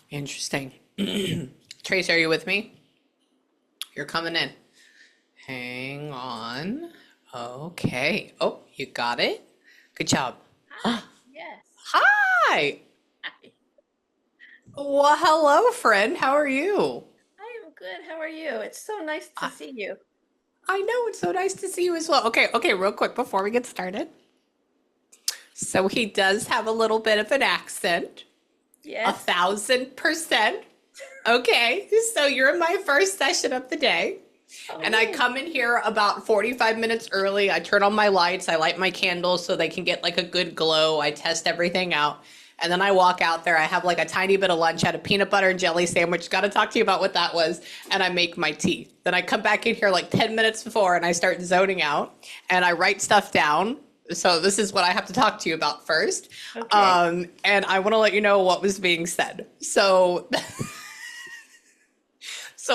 Interesting. Trace, are you with me? You're coming in. Hang on. Okay. Oh, you got it. Good job. Hi. Yes. Hi. Hi. Well, hello, friend. How are you? I am good. How are you? It's so nice to I, see you. I know it's so nice to see you as well. Okay, real quick before we get started. So he does have a little bit of an accent, a Yes. 1000%. Okay, so you're in my first session of the day. Oh, And I yay. come in here about 45 minutes early. I turn on my lights. I light my candles so they can get like a good glow. I test everything out. And then I walk out there. I have like a tiny bit of lunch. I had a peanut butter and jelly sandwich. Got to talk to you about what that was. And I make my tea. Then I come back in here like 10 minutes before and I start zoning out and I write stuff down. So this is what I have to talk to you about first. Okay. And I want to let you know what was being said. So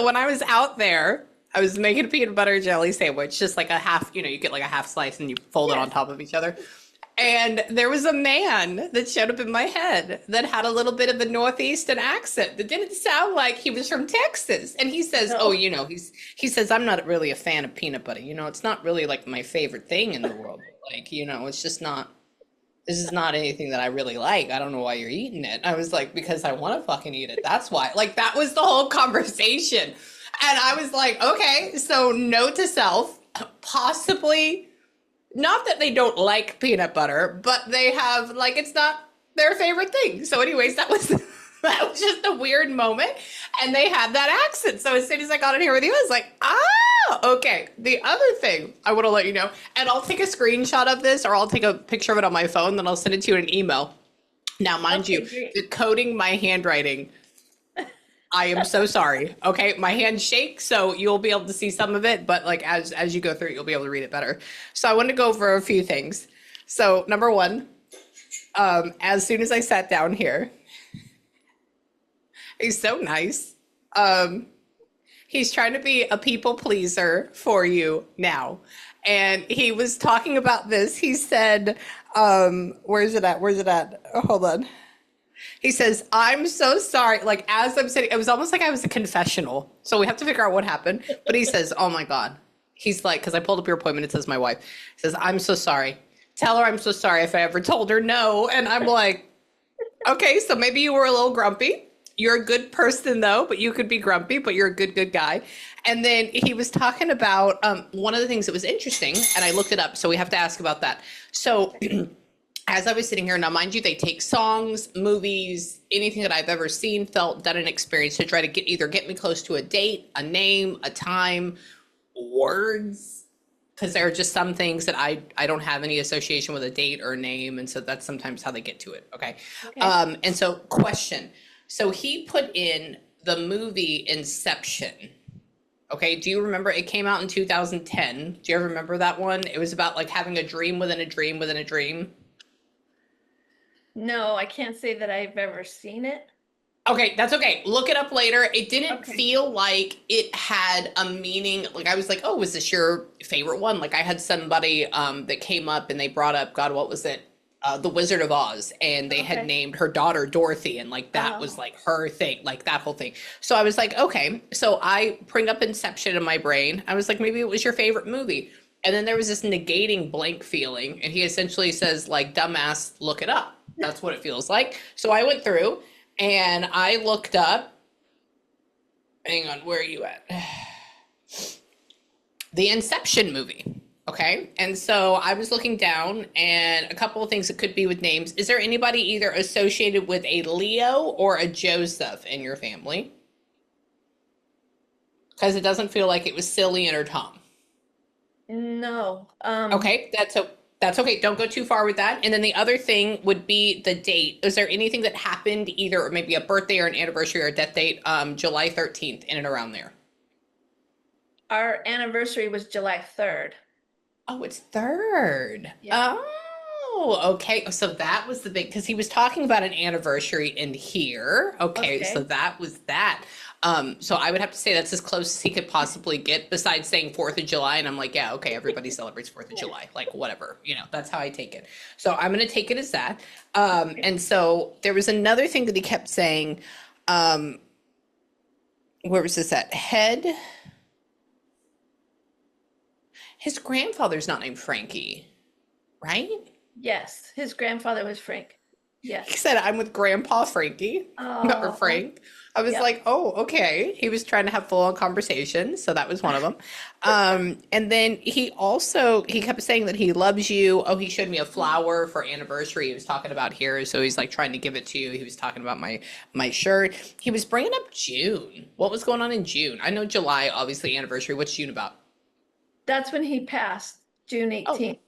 when I was out there, I was making a peanut butter jelly sandwich, just like a half, you get like a half slice and you fold it on Yes. top of each other. And there was a man that showed up in my head that had a little bit of a Northeastern accent that didn't sound like he was from Texas. And he says, "Oh, No. he says I'm not really a fan of peanut butter. It's not really like my favorite thing in the world. Like, it's just not. This is not anything that I really like. I don't know why you're eating it." I was like, "Because I want to fucking eat it. That's why." Like that was the whole conversation. And I was like, "Okay, so note to self, possibly not that they don't like peanut butter, but they have like it's not their favorite thing." So, anyways, that was that was just a weird moment, and they had that accent. So as soon as I got in here with you, I was like, "Ah, okay." The other thing I want to let you know, and I'll take a screenshot of this, or I'll take a picture of it on my phone, then I'll send it to you in an email. Now, mind you, Okay, great. decoding my handwriting, I am so sorry. Okay, my hands shake, so you'll be able to see some of it, but like as you go through it, you'll be able to read it better. So I want to go over a few things. So number one, as soon as I sat down here, he's so nice. Um, he's trying to be a people pleaser for you now, and he was talking about this. He said, "Where's it at? Where's it at? Oh, hold on." He says, "I'm so sorry." Like, as I'm sitting, it was almost like I was a confessional. So we have to figure out what happened. But he says, "Oh my God." He's like, because I pulled up your appointment, it says my wife. He says, "I'm so sorry. Tell her I'm so sorry if I ever told her no." And I'm like, "Okay, so maybe you were a little grumpy. You're a good person though, but you could be grumpy, but you're a good guy." And then he was talking about one of the things that was interesting, and I looked it up. So we have to ask about that. So Okay. as I was sitting here, now mind you, they take songs, movies, anything that I've ever seen, felt, done an experience to try to get me close to a date, a name, a time, words, because there are just some things that I don't have any association with a date or a name, and so that's sometimes how they get to it. Okay, Okay. and so question. So he put in the movie Inception. Okay, do you remember it came out in 2010? Do you ever remember that one? It was about like having a dream within a dream within a dream. No, I can't say that I've ever seen it. Okay, that's okay. Look it up later. It didn't Okay. feel like it had a meaning. Like I was like, "Oh, was this your favorite one?" Like I had somebody that came up and they brought up, God, what was it? The Wizard of Oz, and they had Okay. named her daughter Dorothy, and like that was Oh. like her thing, like that whole thing. So I was like, okay. So I bring up Inception in my brain. I was like, maybe it was your favorite movie. And then there was this negating blank feeling, and he essentially says, like, "Dumbass, look it up." That's what it feels like. So I went through and I looked up, hang on, where are you at? The Inception movie. Okay. And so I was looking down and a couple of things that could be with names. Is there anybody either associated with a Leo or a Joseph in your family? Because it doesn't feel like it was Cillian or Tom. No. Okay. That's okay. Don't go too far with that. And then the other thing would be the date. Is there anything that happened either or maybe a birthday or an anniversary or a death date, July 13th in and around there? Our anniversary was July 3rd. Oh, it's third. Yeah. Oh, Oh, okay. So that was the big, because he was talking about an anniversary in here. Okay, so Okay. that was that. So I would have to say that's as close as he could possibly get, besides saying 4th of July. And I'm like, yeah, okay, everybody celebrates 4th of July. Like, whatever, that's how I take it. So I'm gonna take it as that. And so there was another thing that he kept saying. Um, where was this at? His grandfather's not named Frankie, right? Yes, his grandfather was Frank. He Yes. said, I'm with Grandpa Frankie or Oh, Frank. I was yep. like, oh, okay. He was trying to have full on conversation. So that was one of them. And then he kept saying that he loves you. Oh, he showed me a flower for anniversary. He was talking about here. So he's like trying to give it to you. He was talking about my shirt. He was bringing up June. What was going on in June? I know July, obviously anniversary. What's June about? That's when he passed, June Oh, 18th.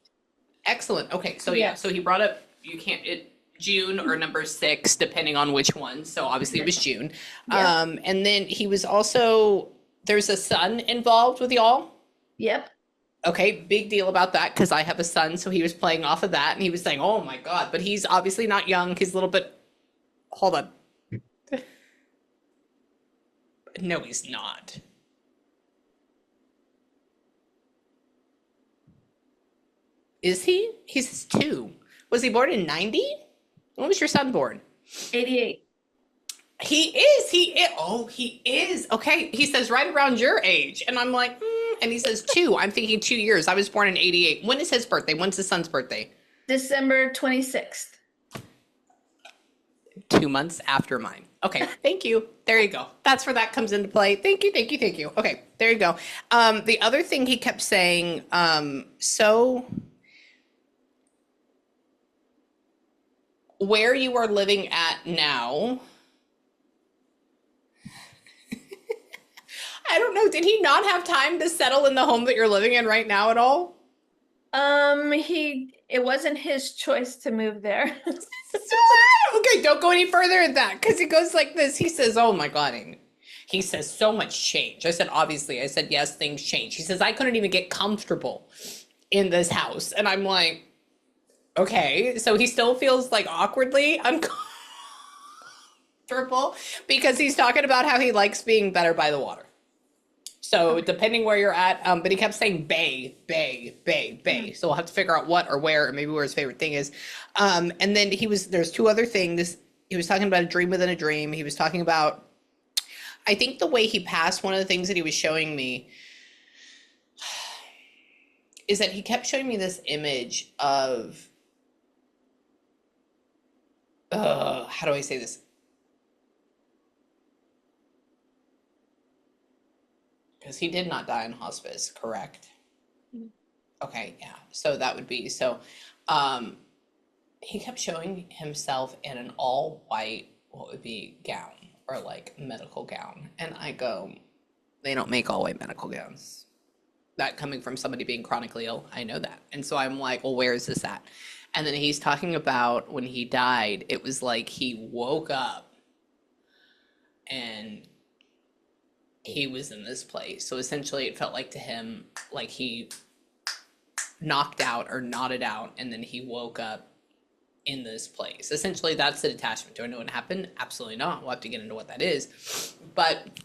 excellent. Okay, so yeah, so Yes. he brought up you can't it June or number 6, depending on which one. So obviously it was June. Yep. And then he was also there's a son involved with y'all. Yep. Okay, big deal about that because I have a son, so he was playing off of that and he was saying, "Oh my God," but he's obviously not young. He's a little bit. Hold on. No, he's not. Is he? He's 2. Was he born in 90? When was your son born? 88. He is. He is. Oh, he is. Okay. He says right around your age. And I'm like, and he says 2. I'm thinking 2 years. I was born in 88. When is his birthday? When's his son's birthday? December 26th. 2 months after mine. Okay. Thank you. There you go. That's where that comes into play. Thank you. Thank you. Thank you. Okay. There you go. The other thing he kept saying, so where you are living at now, I don't know. Did he not have time to settle in the home that you're living in right now at all? It wasn't his choice to move there. Okay, don't go any further in that because he goes like this. He says, "Oh my God." And he says, "So much change." I said, "Obviously." I said, "Yes, things change." He says, "I couldn't even get comfortable in this house." And I'm like, okay. So he still feels like awkwardly uncomfortable because he's talking about how he likes being better by the water. So Okay. depending where you're at, but he kept saying bay, bay, bay, bay. Mhm. So we'll have to figure out what or where or maybe where his favorite thing is. And then there's 2 other things. He was talking about a dream within a dream. He was talking about, I think the way he passed, one of the things that he was showing me is that he kept showing me this image of, how do I say this? Because he did not die in hospice, correct? Mhm. Okay, yeah. So that would be so. Um, he kept showing himself in an all white, what would be gown or like medical gown, and I go, they don't make all white medical gowns. That coming from somebody being chronically ill, I know that, and so I'm like, well, where is this at? And then he's talking about when he died, it was like he woke up and he was in this place. So essentially, it felt like to him, like he knocked out or nodded out, and then he woke up in this place. Essentially, that's the detachment. Do I know what happened? Absolutely not. We'll have to get into what that is. But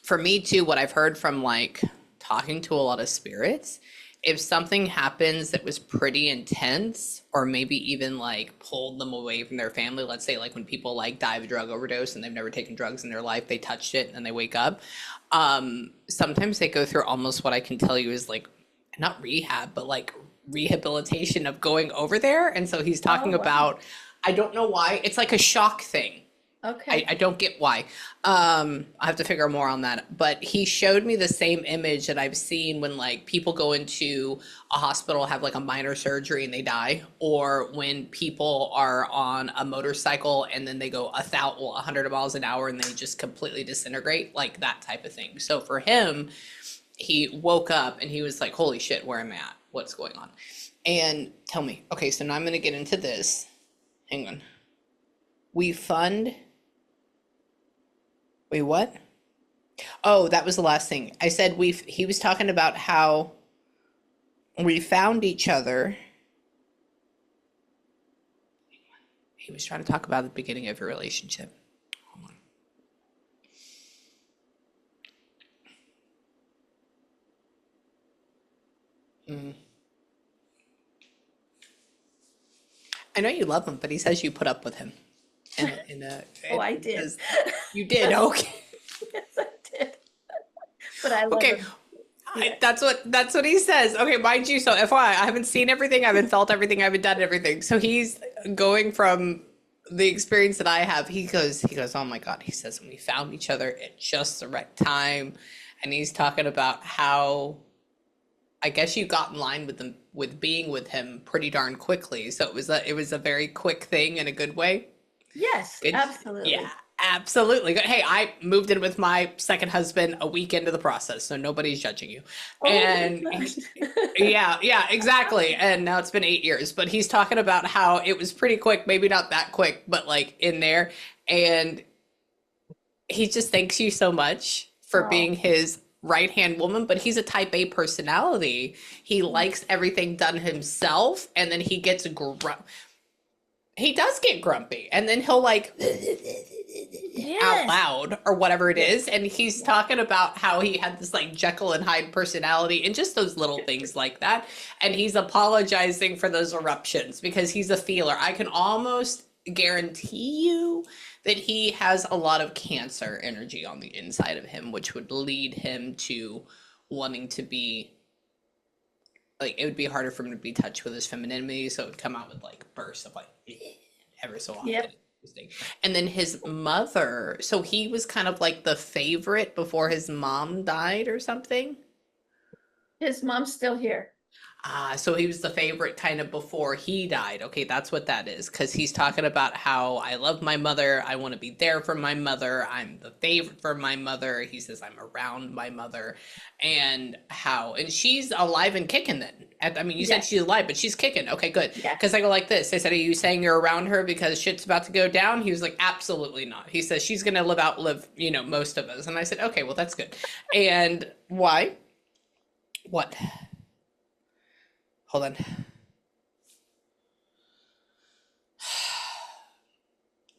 for me, too, what I've heard from like talking to a lot of spirits, if something happens that was pretty intense, or maybe even like pulled them away from their family, let's say like when people like die of a drug overdose and they've never taken drugs in their life, they touched it and they wake up. Sometimes they go through almost what I can tell you is like not rehab, but like rehabilitation of going over there. And so he's Oh, talking wow. about, I don't know why, it's like a shock thing. I Okay. don't get why. I have to figure out more on that. But he showed me the same image that I've seen when like people go into a hospital, have like a minor surgery and they die, or when people are on a motorcycle and then they go 100 miles an hour and they just completely disintegrate, like that type of thing. So for him, he woke up and he was like, holy shit, where am I at? What's going on? And tell me, okay, so now I'm going to get into this. Hang on. We fund, wait, what? Oh, that was the last thing. I said he was talking about how we found each other He was trying to talk about the beginning of your relationship. Hold on. I know you love him, but he says you put up with him. Oh, I It did. says you did. Okay. Yes, I did. But I love Okay. him. Yeah. That's what he says. Okay, mind you, so FYI, I haven't seen everything, I haven't felt everything, I haven't done everything. So he's going from the experience that I have. He goes, oh my God. He says when we found each other at just the right time, and he's talking about how I guess you got in line with them with being with him pretty darn quickly. So it was a very quick thing in a good way. Yes, Good. Yeah, absolutely. absolutely. Good. Hey, I moved in with my second husband a week into the process, so nobody's judging you. Oh my And gosh. yeah, yeah, exactly. And now it's been 8 years, but he's talking about how it was pretty quick, maybe not that quick, but like in there. And he just thanks you so much for Oh, being his right hand woman, but he's a type A personality. He likes everything done himself, and then he gets he does get grumpy, and then he'll like out yes. loud or whatever it Yes. is. And he's talking about how he had this like Jekyll and Hyde personality and just those little things like that. And he's apologizing for those eruptions because he's a feeler. I can almost guarantee you that he has a lot of Cancer energy on the inside of him, which would lead him to wanting to be like, it would be harder for him to be touched with his femininity. So it would come out with like bursts of like ever so often. Yep. And then his mother, so he was kind of like the favorite before his mom died or something. His mom's still here. So he was the favorite kind of before he died. Okay, that's what that is. Because he's talking about how I love my mother. I want to be there for my mother. I'm the favorite for my mother. He says I'm around my mother. And she's alive and kicking then. I mean, you said Yes. she's alive, but she's kicking. Okay, good. Yes. Because I go like this. I said, are you saying you're around her because shit's about to go down? He was like, absolutely not. He says she's going to outlive, most of us. And I said, okay, well, that's good. And why? What? Hold on.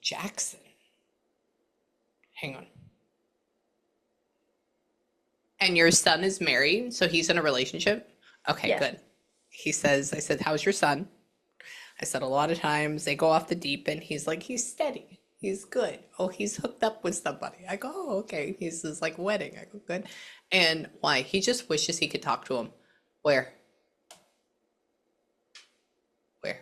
Jackson. Hang on. And your son is married, so he's in a relationship? Okay, Yes. good. He says, I said, how's your son? I said, a lot of times they go off the deep end. He's like, he's steady. He's good. Oh, he's hooked up with somebody. I go, oh, okay. He says, like, wedding. I go, good. And why? He just wishes he could talk to him. Where? Where?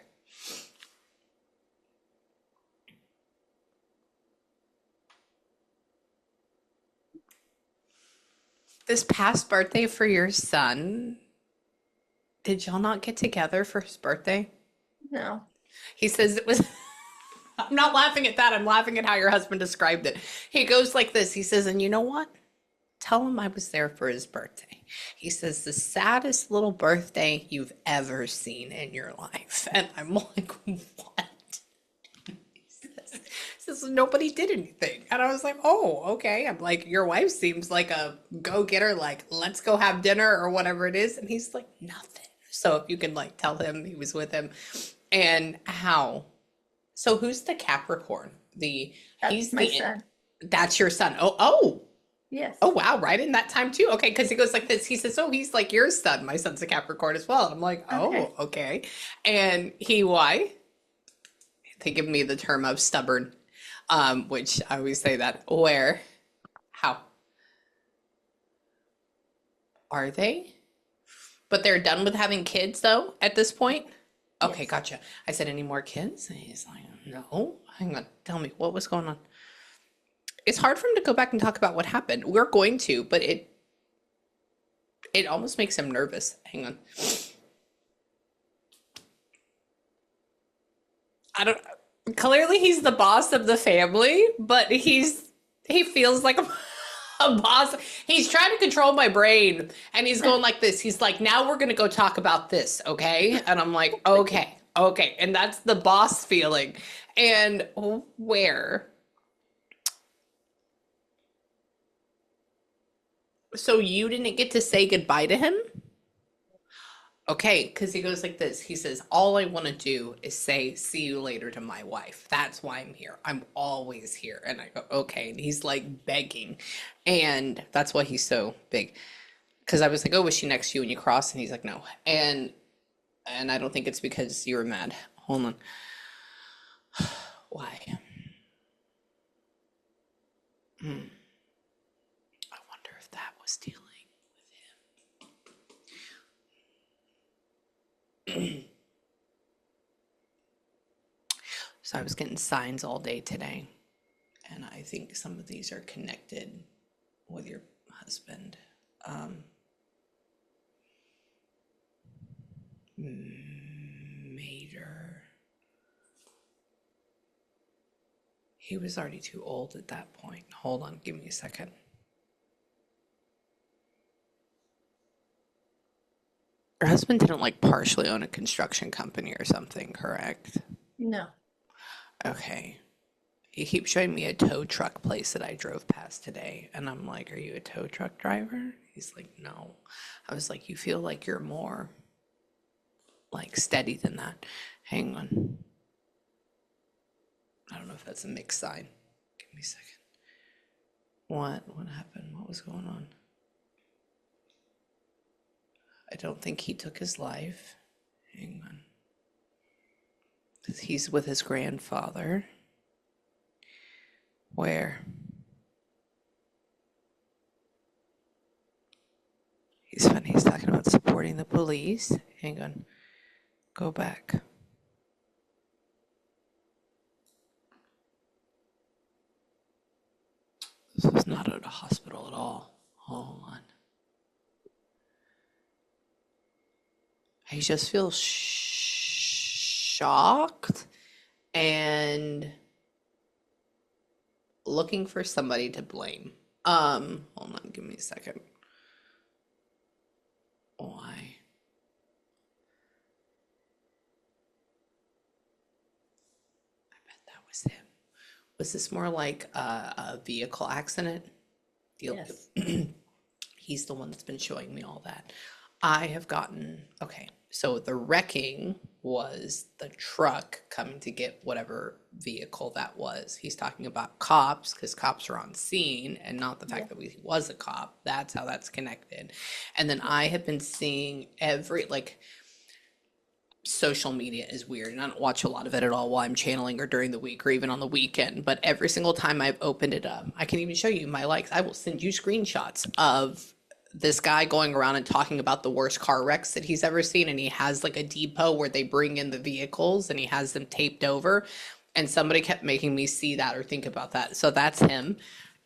This past birthday for your son, did y'all not get together for his birthday? No. He says it was, I'm not laughing at that. I'm laughing at how your husband described it. He goes like this. He says, and you know what? Tell him I was there for his birthday. He says, the saddest little birthday you've ever seen in your life. And I'm like, what? Says nobody did anything. And I was like, oh, okay. I'm like, your wife seems like a go-getter, like, let's go have dinner or whatever it is. And he's like, nothing. So if you can like tell him he was with him. And how? So who's the Capricorn? That's He's my the son. That's your son. Yes. Oh wow, right in that time too. Okay, because he goes like this. He says, oh, he's like your son. My son's a Capricorn as well. And I'm like, Okay. oh, okay. And why? They give me the term of stubborn, which I always say that. Where? How? Are they? But they're done with having kids though at this point? Okay, Yes. gotcha. I said, any more kids? And he's like, no. Hang on. Tell me, what was going on? It's hard for him to go back and talk about what happened. We're going to, but it almost makes him nervous. Hang on. I don't Clearly he's the boss of the family, but he feels like a boss. He's trying to control my brain and he's going like this. He's like, now we're gonna go talk about this, okay? And I'm like, okay, okay. And that's the boss feeling. And where? So you didn't get to say goodbye to him? Okay, because he goes like this. He says, all I want to do is say, see you later to my wife. That's why I'm here. I'm always here. And I go, okay. And he's like begging. And that's why he's so big. Because I was like, oh, was she next to you when you crossed? And he's like, no. And I don't think it's because you were mad. Hold on. Why? I wonder if that was dealing with him. So I was getting signs all day today. And I think some of these are connected with your husband. Mater. He was already too old at that point. Hold on, give me a second. Your husband didn't like partially own a construction company or something, correct? No. Okay. He keeps showing me a tow truck place that I drove past today. And I'm like, are you a tow truck driver? He's like, no. I was like, you feel like you're more like steady than that. Hang on. I don't know if that's a mixed sign. Give me a second. What happened? What was going on? I don't think he took his life. Hang on. He's with his grandfather. Where? He's funny. He's talking about supporting the police. Hang on. Go back. This was not at a hospital at all. Hold on. He just feels shocked and looking for somebody to blame. Hold on, give me a second. Why? I bet that was him. Was this more like a vehicle accident? Yes. He's the one that's been showing me all that. I have gotten, okay, so the wrecking was the truck coming to get whatever vehicle that was. He's talking about cops because cops are on scene and not the fact that he was a cop. That's how that's connected. And then I have been seeing like, social media is weird and I don't watch a lot of it at all while I'm channeling or during the week or even on the weekend. But every single time I've opened it up, I can even show you my likes. I will send you screenshots of this guy going around and talking about the worst car wrecks that he's ever seen. And he has like a depot where they bring in the vehicles and he has them taped over. And somebody kept making me see that or think about that. So that's him.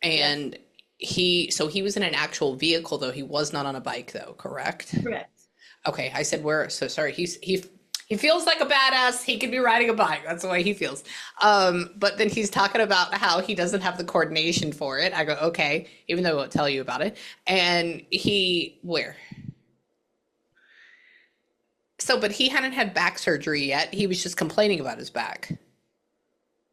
And so he was in an actual vehicle though. He was not on a bike though, correct? Correct. Okay, I said where, so sorry. He feels like a badass. He could be riding a bike. That's the way he feels. But then he's talking about how he doesn't have the coordination for it. I go, okay, even though I won't tell you about it. And where? So, but he hadn't had back surgery yet. He was just complaining about his back.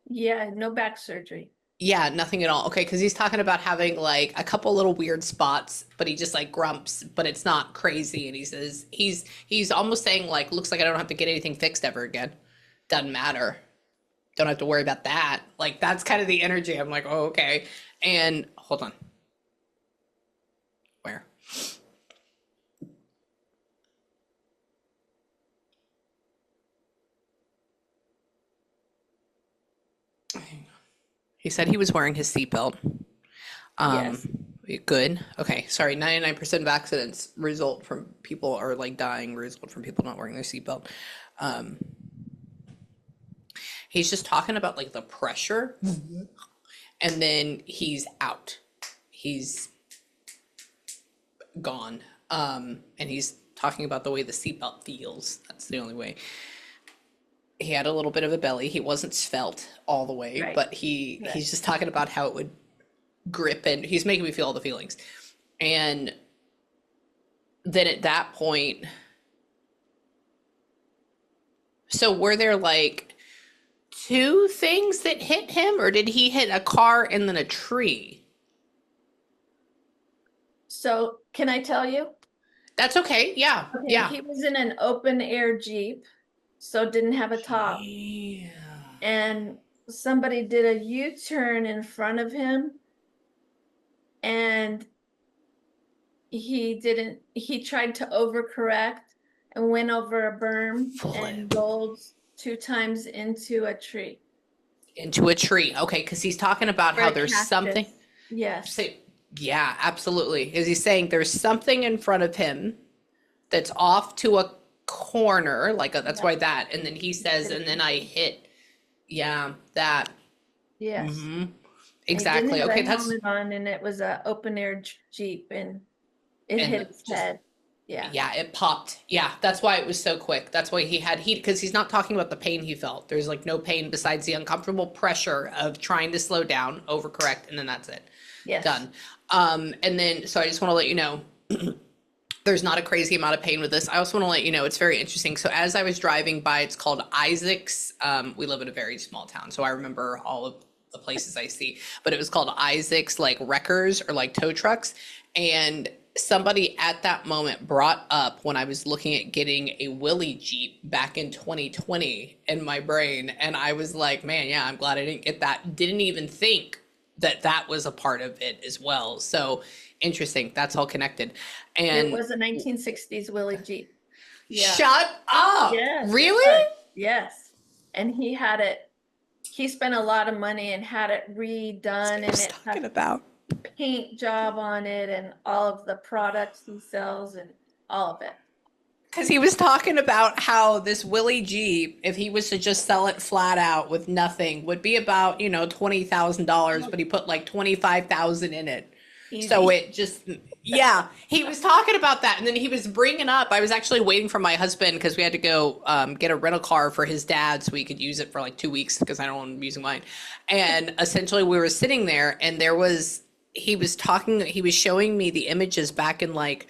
Yeah, no back surgery. Yeah, nothing at all. Okay, because he's talking about having like a couple little weird spots, but he just like grumps, but it's not crazy. And he says he's almost saying like, looks like I don't have to get anything fixed ever again. Doesn't matter. Don't have to worry about that. Like that's kind of the energy. I'm like, oh, okay. And hold on. Where? He said he was wearing his seatbelt. Yes. Good. Okay. Sorry. 99% of accidents result from people or like dying result from people not wearing their seatbelt. He's just talking about like the pressure and then he's out. He's gone. And he's talking about the way the seatbelt feels. That's the only way. He had a little bit of a belly. He wasn't svelte all the way, Right. but he's just talking about how it would grip and he's making me feel all the feelings. And then at that point, so were there like two things that hit him or did he hit a car and then a tree? So can I tell you? That's okay. Yeah. Okay, Yeah. he was in an open air Jeep, so didn't have a top. Yeah. And somebody did a U-turn in front of him, and he tried to overcorrect and went over a berm and Flip rolled 2 times into a tree into a tree. Okay, because he's talking about or how a there's something. cactus. Yes. Say, yeah, absolutely. Is he saying there's something in front of him that's off to a corner, that's Yeah. why that. And then he says, and then I hit, yeah, that. Yes. Hmm. And he didn't Exactly. have a Okay, that's, helmet on, and it was a open air Jeep, and it and hit his just, head. Yeah. yeah, it popped. Yeah, that's why it was so quick. That's why he had heat, because he's not talking about the pain he felt. There's like no pain besides the uncomfortable pressure of trying to slow down, overcorrect, and then that's it. Yes. Done. And then, so I just want to let you know, there's not a crazy amount of pain with this. I also want to let you know it's very interesting. So as I was driving by, it's called Isaac's. We live in a very small town, so I remember all of the places I see, but it was called Isaac's, like wreckers or like tow trucks. And somebody at that moment brought up when I was looking at getting a Willie Jeep back in 2020 in my brain. And I was like, man, yeah, I'm glad I didn't get that. Didn't even think that that was a part of it as well. So interesting. That's all connected. It And was a 1960s Willie Jeep. Yeah. shut up. Yes, it Really? was. Yes. And he spent a lot of money and had it redone, I and was it had talking about. paint job on it and all of the products he sells and all of it. Because he was talking about how this Willie Jeep, if he was to just sell it flat out with nothing, would be about, $20,000, but he put like 25,000 in it. So Easy. it just, yeah, he was talking about that. And then he was bringing up, I was actually waiting for my husband because we had to go get a rental car for his dad so he could use it for like 2 weeks because I don't want him using mine. And essentially we were sitting there and he was talking, he was showing me the images back in like,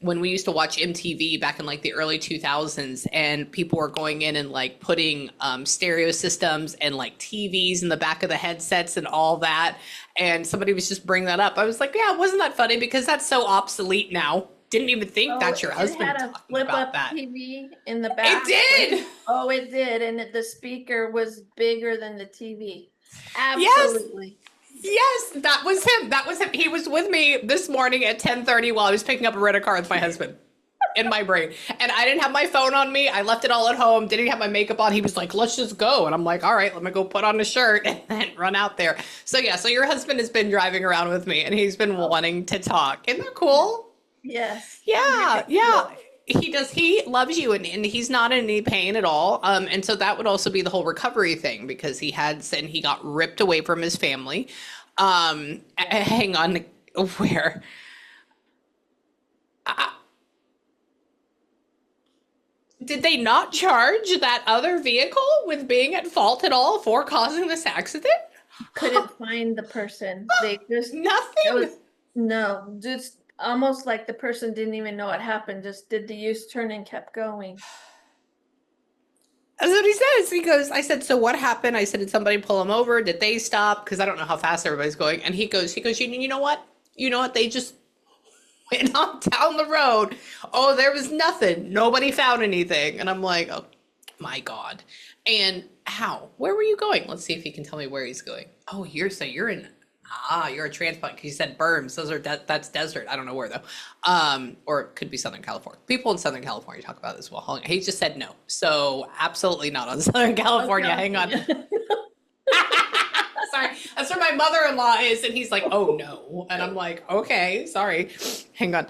when we used to watch MTV back in like the early 2000s, and people were going in and like putting stereo systems and like TVs in the back of the headsets and all that. And somebody was just bringing that up. I was like, yeah, wasn't that funny? Because that's so obsolete now. Didn't even think Oh, that's your it husband had a talking flip about up that. TV in the It back. did. Oh, it did. And the speaker was bigger than the TV. Yes. Absolutely. Yes, that was him. That was him. He was with me this morning at 10:30 while I was picking up a rental car with my husband in my brain. And I didn't have my phone on me. I left it all at home. Didn't have my makeup on. He was like, let's just go. And I'm like, all right, let me go put on a shirt and then run out there. So yeah, so your husband has been driving around with me and he's been wanting to talk. Isn't that cool? Yes. Yeah, Very yeah. cool. He does. He loves you, and he's not in any pain at all. And so that would also be the whole recovery thing because he had said he got ripped away from his family. Hang on, where? Uh, did they not charge that other vehicle with being at fault at all for causing this accident? Couldn't find the person. They just, it Nothing. was, no, just almost like the person didn't even know what happened, just did the U-turn and kept going. That's what he says. He goes, I said, so what happened? I said, did somebody pull him over? Did they stop? Because I don't know how fast everybody's going. And he goes, you know what? You know what? They just went on down the road. Oh, there was nothing. Nobody found anything. And I'm like, oh my God. And how? Where were you going? Let's see if he can tell me where he's going. Oh, you're in, you're a transplant because you said berms. Those are, that's desert. I don't know where though. Or it could be Southern California. People in Southern California talk about this well. He just said no. So absolutely not on Southern California. Okay. Hang on. Sorry, that's where my mother-in-law is, and he's like, "Oh no," and I'm like, "Okay, sorry, hang on,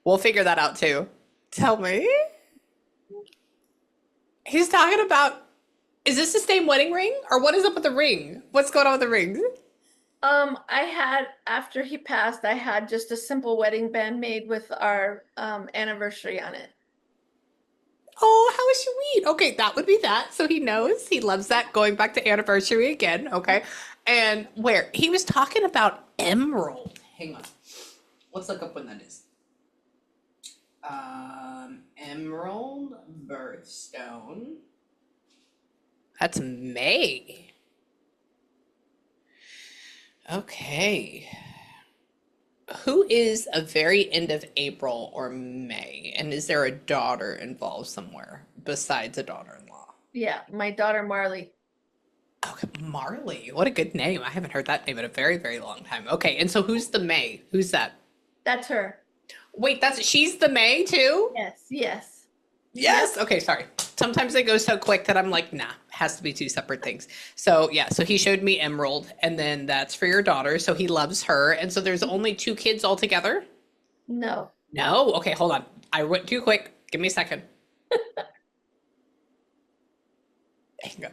we'll figure that out too." Tell me, he's talking about. Is this the same wedding ring, or what is up with the ring? What's going on with the rings? I had, after he passed, I had just a simple wedding band made with our anniversary on it. Oh, how sweet. Okay, that would be that. So he knows he loves that. Going back to anniversary again. Okay, and where he was talking about emerald. Hang on, let's look up when that is. Emerald birthstone. That's May. Okay. Who is a very end of April or May? And is there a daughter involved somewhere besides a daughter-in-law? Yeah, my daughter Marley. Okay, Marley. What a good name. I haven't heard that name in a very, very long time. Okay, and so who's the May? Who's that? That's her. Wait, that's she's the May too? Yes, yes. Yep. Yes. Okay, sorry. Sometimes they go so quick that I'm like, nah, has to be two separate things. So yeah, so he showed me Emerald, and then that's for your daughter. So he loves her. And so there's only two kids altogether? No. No. Okay, hold on. I went too quick. Give me a second. Hang on.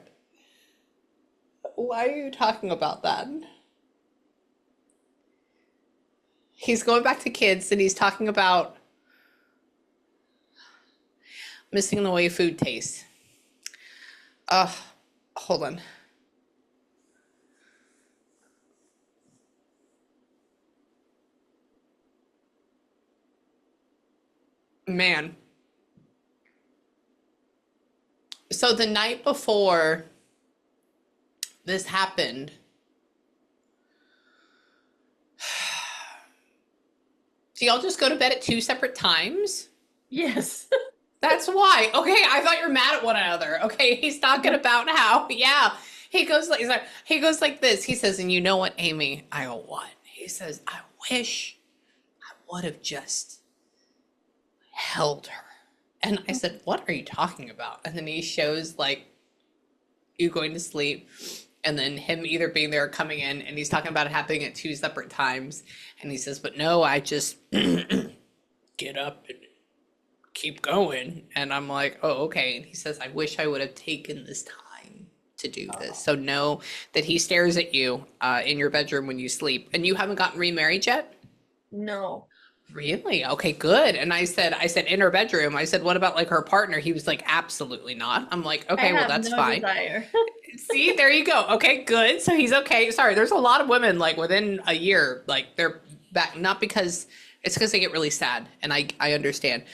Why are you talking about that? He's going back to kids and he's talking about missing the way food tastes. Uh, hold on. Man. So the night before this happened, do y'all just go to bed at two separate times? Yes. That's why. Okay, I thought you're mad at one another. Okay, he's talking about how, yeah. He goes like this. He says, and you know what, Amy? I go, what? He says, I wish I would have just held her. And I said, what are you talking about? And then he shows like you going to sleep and then him either being there or coming in, and he's talking about it happening at two separate times. And he says, but no, I just get up and keep going. And I'm like, oh, okay. And he says, I wish I would have taken this time to do this. So know that he stares at you in your bedroom when you sleep. And you haven't gotten remarried yet? No. Really? Okay, good. And I said in her bedroom, I said, what about like her partner? He was like, absolutely not. I'm like, I okay, well, have that's no fine. desire. See, there you go. Okay, good. So he's okay. Sorry, there's a lot of women like within a year, like they're back, not because it's because they get really sad, and I understand.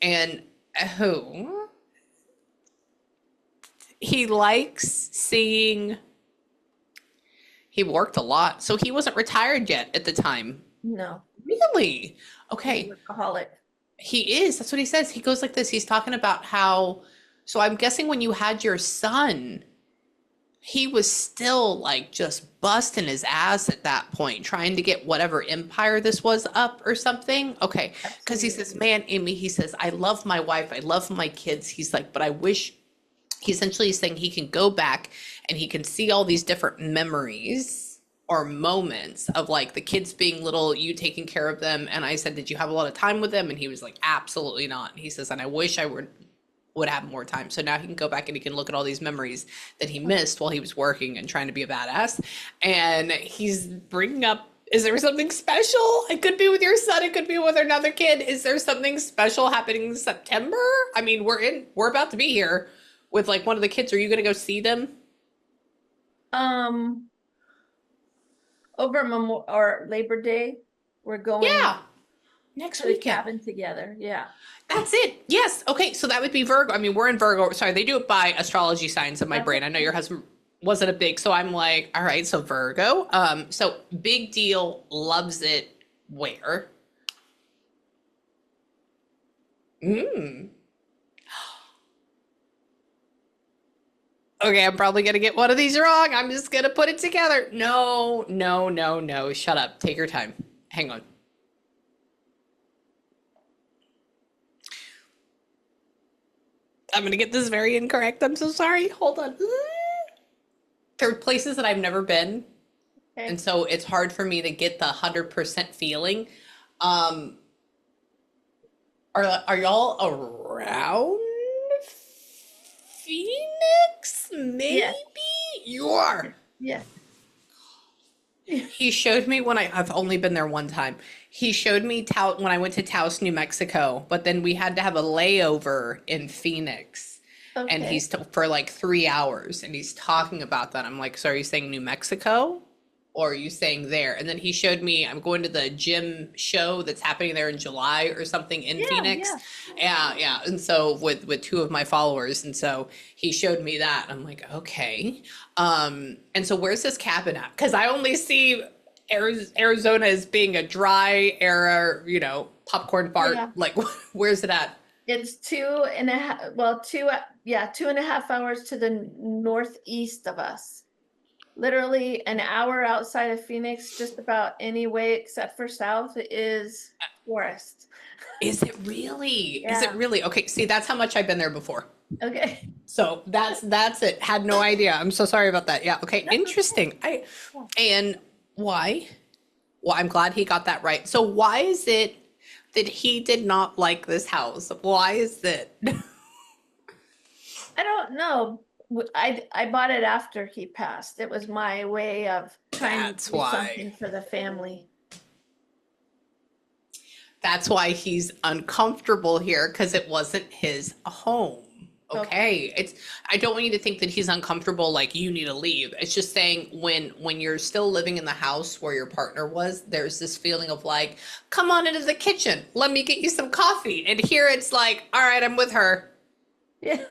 And who he likes seeing, he worked a lot, so he wasn't retired yet at the time. No. Really? He's Okay. an alcoholic. He is. That's what he says. He goes like this. He's talking about how, so I'm guessing when you had your son, he was still like just busting his ass at that point, trying to get whatever empire this was up or something. Okay. Because he says, Absolutely. man, Amy, he says, I love my wife. I love my kids. He's like, but I wish, he essentially is saying he can go back and he can see all these different memories or moments of like the kids being little, you taking care of them. And I said, did you have a lot of time with them? And he was like, absolutely not. And he says, and I wish I would have more time. So now he can go back and he can look at all these memories that he missed while he was working and trying to be a badass. And he's bringing up, is there something special? It could be with your son. It could be with another kid. Is there something special happening in September? I mean, we're about to be here with like one of the kids. Are you going to go see them? Um, over or Labor Day, we're going Yeah. Next to the weekend. cabin together. Yeah. That's it. Yes. Okay. So that would be Virgo. I mean, we're in Virgo. Sorry, they do it by astrology signs in my brain. I know your husband wasn't a big, so I'm like, all right, so Virgo. So big deal, loves it. Where? Mm. Okay, I'm probably gonna get one of these wrong. I'm just gonna put it together. No, no, no, no. Shut up. Take your time. Hang on. I'm gonna get this very incorrect. I'm so sorry. Hold on. There are places that I've never been, Okay. and so it's hard for me to get the 100% feeling. Um, are y'all around Phoenix? Maybe Yes. you are. Yes. He showed me when I've only been there one time. He showed me when I went to Taos, New Mexico, but then we had to have a layover in Phoenix. And Okay. for like 3 hours, and he's talking about that. I'm like, so are you saying New Mexico or are you saying there? And then he showed me, I'm going to the gym show that's happening there in July or something in Yeah, Phoenix. yeah. Yeah, yeah. And so with two of my followers, and so he showed me that. I'm like, okay. And so where's this cabin at? Because I only see Arizona is being a dry era, popcorn fart. Yeah. Like, where's it at? It's 2.5, well, 2.5 hours to the northeast of us. Literally an hour outside of Phoenix, just about any way except for south is forest. Is it really? Is it Yeah. really? Okay, see, that's how much I've been there before. Okay. So that's it. Had no idea. I'm so sorry about that. Yeah. Okay. Interesting. And why? Well, I'm glad he got that right. So why is it that he did not like this house? Why is it? I don't know. I bought it after he passed. It was my way of trying That's to do why. something for the family. That's why he's uncomfortable here because it wasn't his home. Okay. I don't want you to think that he's uncomfortable like you need to leave. It's just saying when you're still living in the house where your partner was, there's this feeling of like, come on into the kitchen. Let me get you some coffee. And here it's like, all right, I'm with her. Yeah.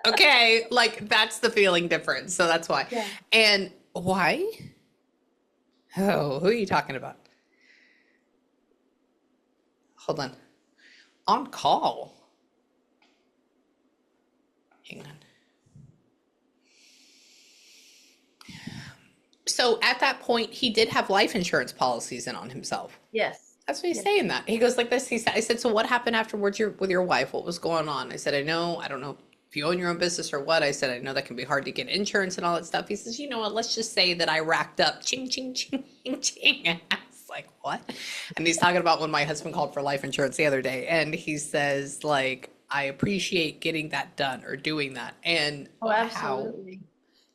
Okay, like that's the feeling difference. So that's why. Yeah. And why? Oh, who are you talking about? Hold on. On call. Hang on. So at that point, he did have life insurance policies in on himself. Yes. That's what he's Yes. saying that. He goes like this. I said, so what happened afterwards with your wife? What was going on? I said, I don't know if you own your own business or what. I said, I know that can be hard to get insurance and all that stuff. He says, you know what? Let's just say that I racked up ching, ching, ching, ching, ching. I was like, what? And he's talking about when my husband called for life insurance the other day. And he says, like, I appreciate getting that done or doing that. And Oh, how, absolutely.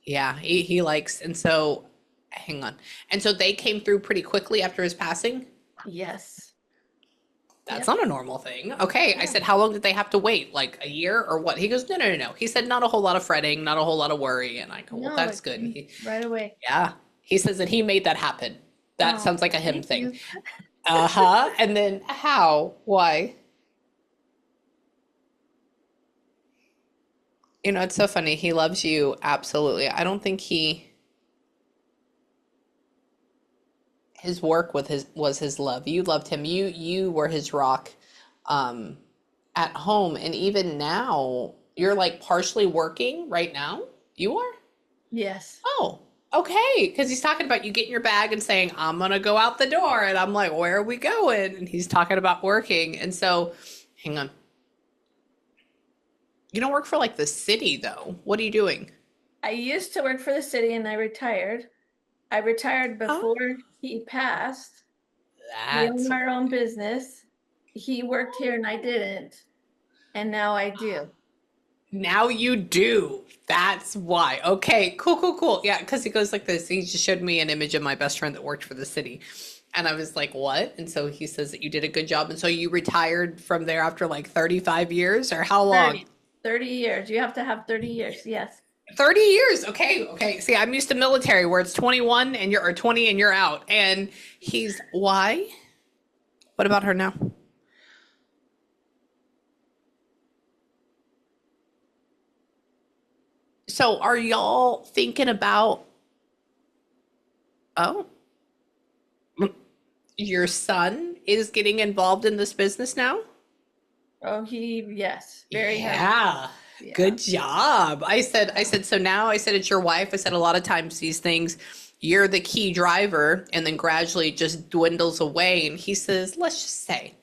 yeah, he likes. And so, hang on. And so they came through pretty quickly after his passing. Yes. That's Yep. not a normal thing. Okay. I Yeah. said, how long did they have to wait? Like a year or what? He goes, no, no, no, no. He said, not a whole lot of fretting, not a whole lot of worry. And I go, well, No, that's it good. And came right away. yeah, he says that he made that happen. That Oh, sounds like a him thank thing. you. Uh-huh. And then how? Why? It's so funny. He loves you. Absolutely. I don't think his work with his was his love. You loved him. You were his rock um at home. And even now, you're like partially working right now. You are? Yes. Oh, okay. Because he's talking about you getting your bag and saying, I'm gonna go out the door. And I'm like, where are we going? And he's talking about working. And so, hang on. You don't work for like the city though. What are you doing? I used to work for the city and I retired. I retired Oh, before he passed. We that's own our own business. He worked here and I didn't. And now I do. now you do. That's why. Okay, cool, cool, cool. Yeah, because he goes like this. He just showed me an image of my best friend that worked for the city. And I was like, what? And so he says that you did a good job. And so you retired from there after like 35 years or how long? 30 years. You have to have 30 years. Yes. 30 years. Okay, okay. See, I'm used to military where it's 21 and you're or 20 and you're out. And he's why? What about her now? So are y'all thinking about, oh, your son is getting involved in this business now? Oh, yes, very happy. Yeah. Yeah. Good job. I said, so now I said, it's your wife. I said, a lot of times these things, you're the key driver and then gradually it just dwindles away. And he says, let's just say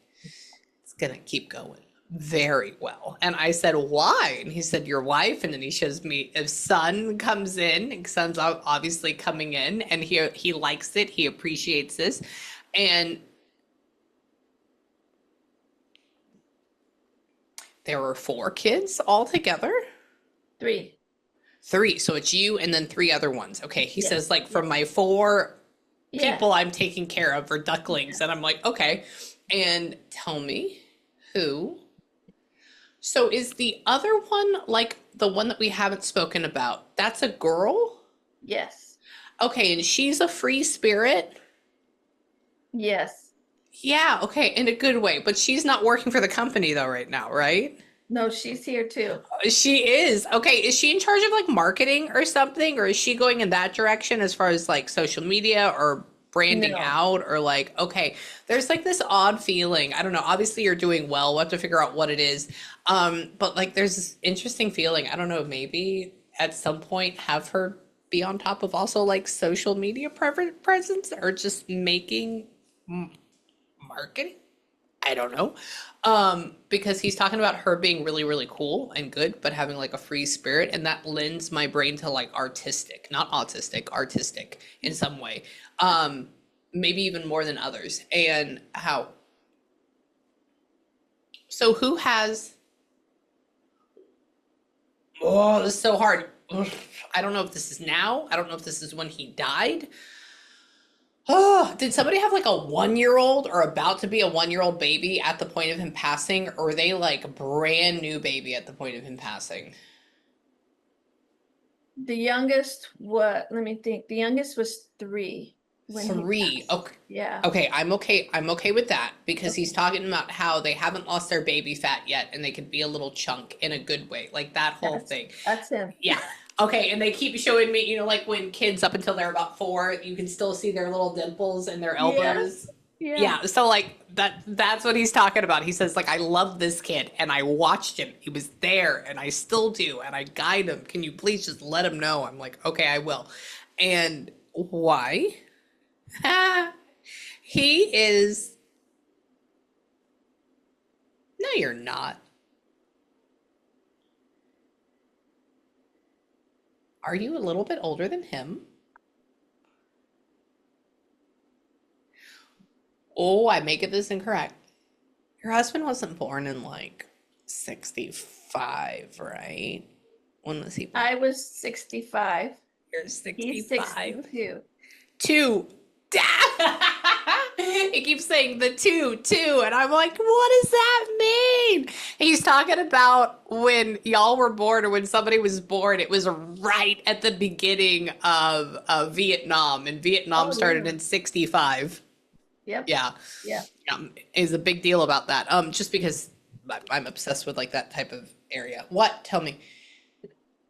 it's going to keep going very well. And I said, why? And he said, your wife. And then he shows me if son comes in, son's obviously coming in and he likes it. He appreciates this. And there were 4 kids all together. 3. 3. So it's you and then 3 other ones. Okay. He Yes. says like from my 4 Yeah. people I'm taking care of are ducklings. And I'm like, okay. And tell me who. So is the other one like the one that we haven't spoken about? That's a girl? Yes. Okay. And she's a free spirit? Yes. Yeah. Okay. In a good way. But she's not working for the company though right now, right? No, she's here too. She is. Okay. Is she in charge of like marketing or something? Or is she going in that direction as far as like social media or branding No. out or like, okay, there's like this odd feeling. I don't know. Obviously you're doing well. We'll have to figure out what it is. But like there's this interesting feeling. I don't know, maybe at some point have her be on top of also like social media presence or just making marketing. I don't know. Because he's talking about her being really, really cool and good, but having like a free spirit, and that lends my brain to like artistic, not autistic, artistic in some way. Maybe even more than others. And how? So who has? Oh, this is so hard. Ugh. I don't know if this is now. I don't know if this is when he died. Oh, did somebody have like a 1 year old or about to be a 1 year old baby at the point of him passing? Or were they like brand new baby at the point of him passing? The youngest, what, let me think. The youngest was 3 when he 3. passed. Okay. Yeah. Okay, I'm okay. I'm okay with that because Okay. he's talking about how they haven't lost their baby fat yet and they could be a little chunk in a good way. Like that whole That's, thing. that's him. Yeah. Okay, and they keep showing me, like when kids up until they're about 4, you can still see their little dimples and their Yeah. elbows. Yeah. Yeah, so like that's what he's talking about. He says like I love this kid and I watched him. He was there and I still do and I guide him. Can you please just let him know? I'm like, "Okay, I will." And why? He is. No, you're not. Are you a little bit older than him? Oh, I may get this incorrect. Your husband wasn't born in like 65, right? When was he born? I was 65. You're He's 65. 62. Two. He keeps saying the two, and I'm like, what does that mean? He's talking about when y'all were born or when somebody was born. It was right at the beginning of Vietnam, and Vietnam Oh, started yeah. in 65. Yep. Yeah, Yeah. is a big deal about that. Just because I'm obsessed with like that type of area. What? Tell me.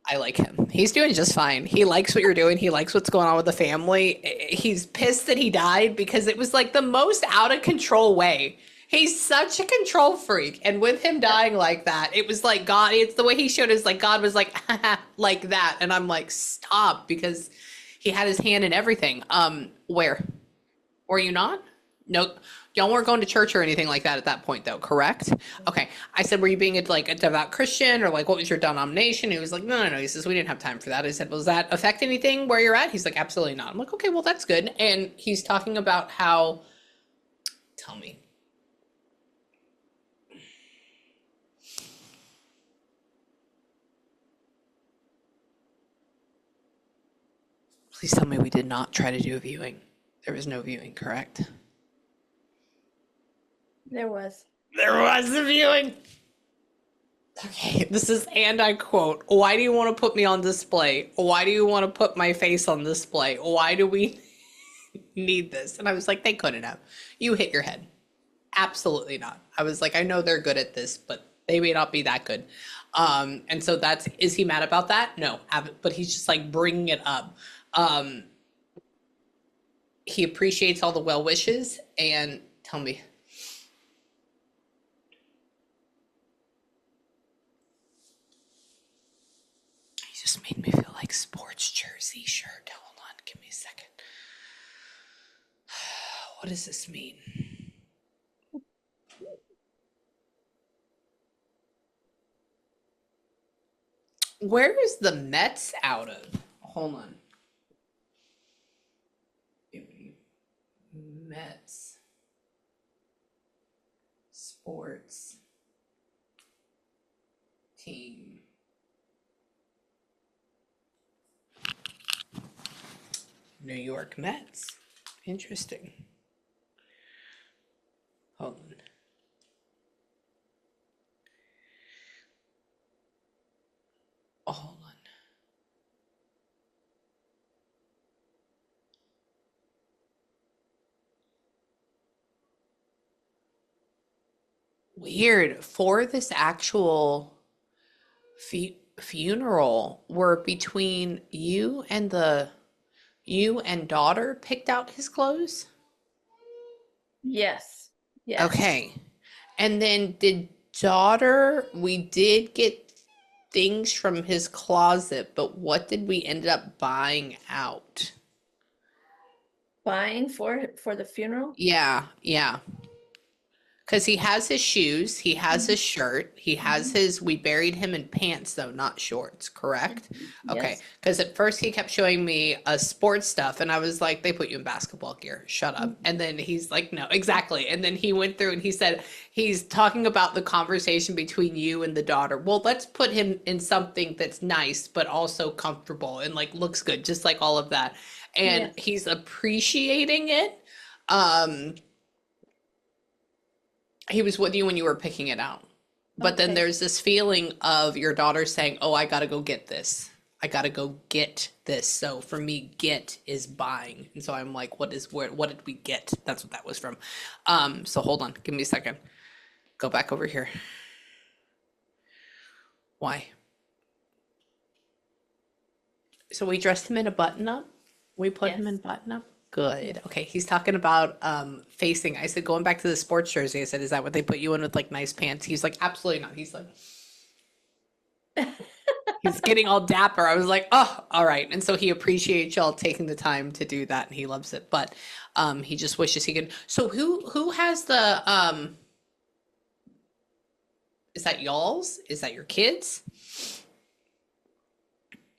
I like him. He's doing just fine. He likes what you're doing. He likes what's going on with the family. He's pissed that he died because it was like the most out of control way. He's such a control freak. And with him Yep. dying like that, it was like God, it's the way he showed us like God was like like that. And I'm like, stop, because he had his hand in everything. Where? Were you not? No, y'all weren't going to church or anything like that at that point, though, correct? Okay. I said, were you being like a devout Christian or like what was your denomination? He was like, no, no, no. He says, we didn't have time for that. I said, well, does that affect anything where you're at? He's like, absolutely not. I'm like, okay, well, that's good. And he's talking about how, tell me. Please tell me we did not try to do a viewing. There was no viewing, correct? There was. There was a viewing. Okay, this is, and I quote, why do you want to put me on display? Why do you want to put my face on display? Why do we need this? And I was like, they couldn't have. You hit your head. Absolutely not. I was like, I know they're good at this, but they may not be that good. And so that's, is he mad about that? No, but he's just like bringing it up. He appreciates all the well wishes, and tell me. He just made me feel like sports jersey shirt. Hold on, give me a second. What does this mean? Where is the Mets out of? Hold on. Mets sports team. New York Mets. Interesting. Hold on. Oh, hold on. Weird. For this actual funeral, were between you and the You and daughter picked out his clothes? Yes. Yes. Okay. And then did daughter, we did get things from his closet, but what did we end up buying out? Buying for the funeral? Yeah, yeah. Because he has his shoes, he has Mhm. his shirt, he has Mhm. his, we buried him in pants though, not shorts, correct? Mhm. Okay. Yes. Because at first he kept showing me sports stuff, and I was like, they put you in basketball gear, shut up. Mhm. And then he's like, no, exactly. And then he went through and he said, he's talking about the conversation between you and the daughter. Well, let's put him in something that's nice, but also comfortable and like looks good, just like all of that. And Yes. he's appreciating it. Um, he was with you when you were picking it out. But then Okay. there's this feeling of your daughter saying, "Oh, I got to go get this. I got to go get this." So for me, get is buying. And so I'm like, what did we get? That's what that was from. So hold on, give me a second. Go back over here. Why? So we dressed him in a button up. We put him in Yes. button up. Yes. Good. Okay, he's talking about facing. I said going back to the sports jersey. I said, "Is that what they put you in with like nice pants?" He's like, "Absolutely not." He's like, he's getting all dapper. I was like, oh, all right. And so he appreciates y'all taking the time to do that, and he loves it. But he just wishes he could. So who has the is that y'all's? Is that your kids?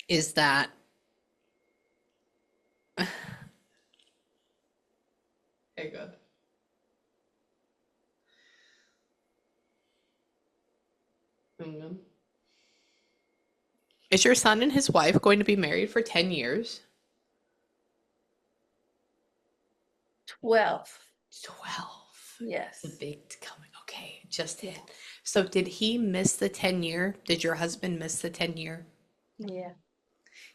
Is that okay, good. Mhm. Is your son and his wife going to be married for 10 years? 12. 12. The Yes. big coming. Okay, just hit. So did he miss the 10-year? Did your husband miss the 10-year? Yeah.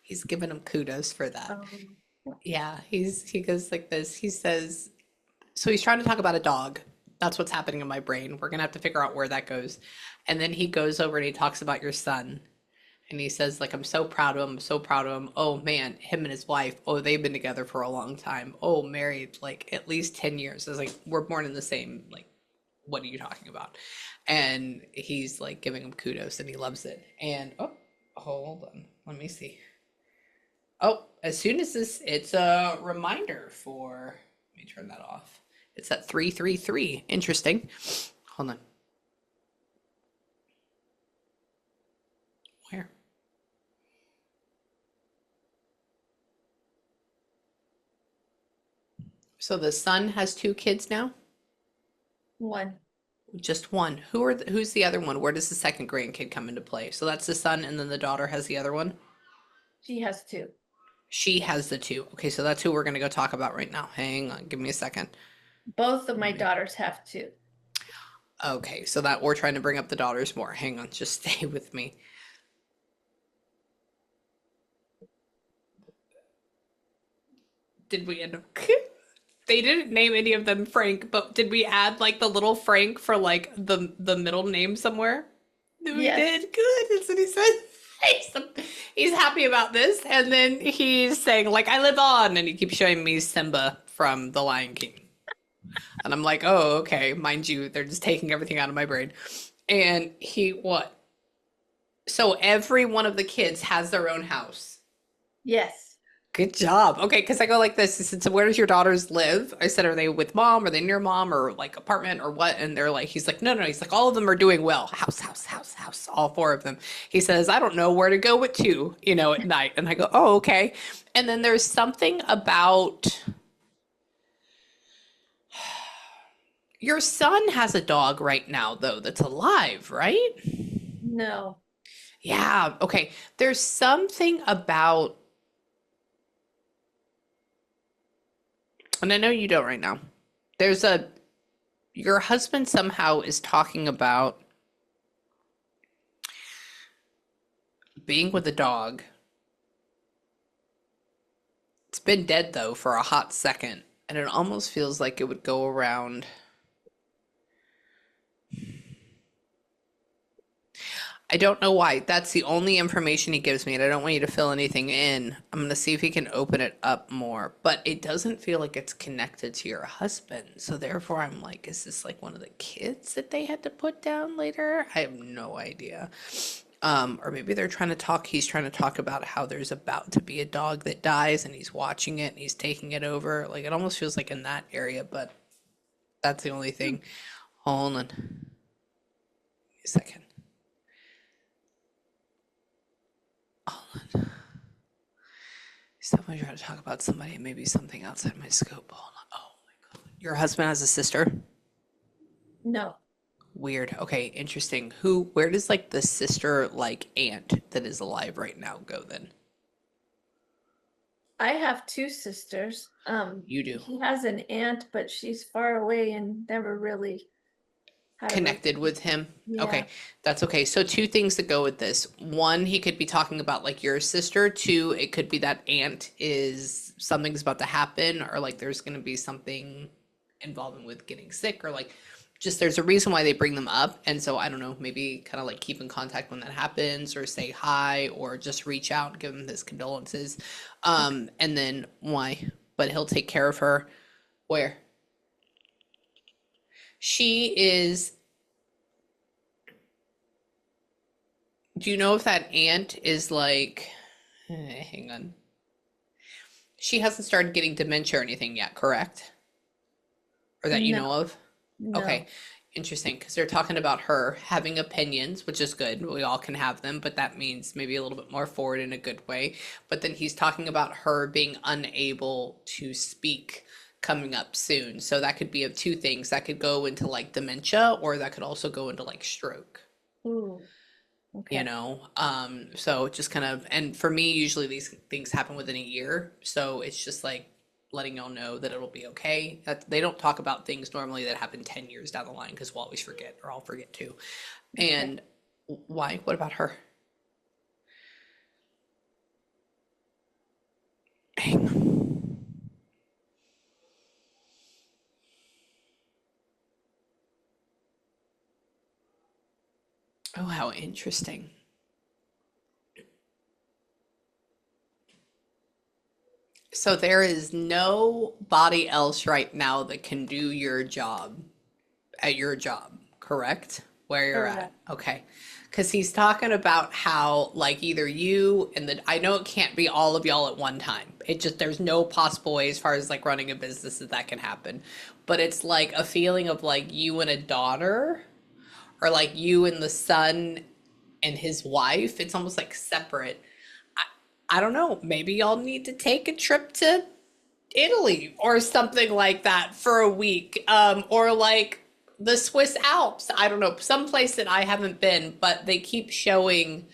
He's giving him kudos for that. Um, Yeah, he goes like this. He says, so he's trying to talk about a dog. That's what's happening in my brain. We're gonna have to figure out where that goes. And then he goes over and he talks about your son. And he says, like, I'm so proud of him, I'm so proud of him. Oh man, him and his wife, oh, they've been together for a long time. Oh, married like at least 10 years. I was like, we're born in the same, like, what are you talking about? And he's like giving him kudos and he loves it. And oh, hold on. Let me see. Oh, as soon as this, it's a reminder for, let me turn that off. It's at 333. Interesting. Hold on. Where? So the son has two kids now? one. Just one. Who's the other one? Where does the second grandkid come into play? So that's the son, and then the daughter has the other one. She has two. She has the two. Okay, so that's who we're gonna go talk about right now. Hang on, give me a second. Both of Let my me- daughters have two. Okay, so that we're trying to bring up the daughters more. Hang on, just stay with me. Did we end up? They didn't name any of them Frank, but did we add like the little Frank for like the middle name somewhere? We Yes. did. Good. That's what he said. He's happy about this, and then he's saying like I live on, and he keeps showing me Simba from The Lion King, and I'm like, oh, okay. Mind you, they're just taking everything out of my brain. And he what? So every one of the kids has their own house. Yes. Good job. Okay, because I go like this. I said, so where does your daughters live? I said, are they with mom? Are they near mom or like apartment or what? And they're like, he's like, no, no. He's like, all of them are doing well. House, house, house, house. All four of them. He says, I don't know where to go with two, at night. And I go, oh, okay. And then there's something about your son has a dog right now, though, that's alive, right? No. Yeah. Okay. There's something about, and I know you don't right now. There's your husband somehow is talking about being with a dog. It's been dead though for a hot second, and it almost feels like it would go around. I don't know why. That's the only information he gives me, and I don't want you to fill anything in. I'm gonna see if he can open it up more, but it doesn't feel like it's connected to your husband. So therefore, I'm like, is this like one of the kids that they had to put down later? I have no idea. Or maybe they're trying to talk. He's trying to talk about how there's about to be a dog that dies, and he's watching it and he's taking it over. Like it almost feels like in that area, but that's the only thing. Hold on a second. He's definitely trying to talk about somebody, maybe something outside my scope. Hold on. Oh my God. Your husband has a sister? No, Weird. Okay, interesting. Where does like the sister, like aunt that is alive right now go then? I have two sisters. You do. He has an aunt, but she's far away and never really had a Connected with him? yeah. Okay, that's okay. So two things that go with this. One, he could be talking about like your sister. Two, it could be that aunt is something's about to happen or like there's going to be something involving with getting sick or like just there's a reason why they bring them up. And so I don't know, maybe kind of like keep in contact when that happens or say hi or just reach out and give him his condolences. And then why? But he'll take care of her. Where? She is, do you know if that aunt is like, hang on. She hasn't started getting dementia or anything yet, correct? Or that you No, know of? no. Okay, interesting, because they're talking about her having opinions, which is good. We all can have them, but that means maybe a little bit more forward in a good way. But then he's talking about her being unable to speak coming up soon. So that could be of two things. That could go into like dementia, or that could also go into like stroke. Ooh, You okay. know, so just kind of, and for me, usually these things happen within a year. So it's just like letting y'all know that it'll be okay. That they don't talk about things normally that happen 10 years down the line because we'll always forget or I'll forget too. Okay. And why? What about her? Hang on. Oh, how interesting. So there is nobody else right now that can do your job at your job, correct? Where you're at. Correct. Okay. Because he's talking about how, like, either you and I know it can't be all of y'all at one time. It just, there's no possible way as far as like running a business that that can happen. But it's like a feeling of like you and a daughter, or like you and the son and his wife. It's almost like separate. I don't know. Maybe y'all need to take a trip to Italy or something like that for a week, or like the Swiss Alps. I don't know, someplace that I haven't been, but they keep showing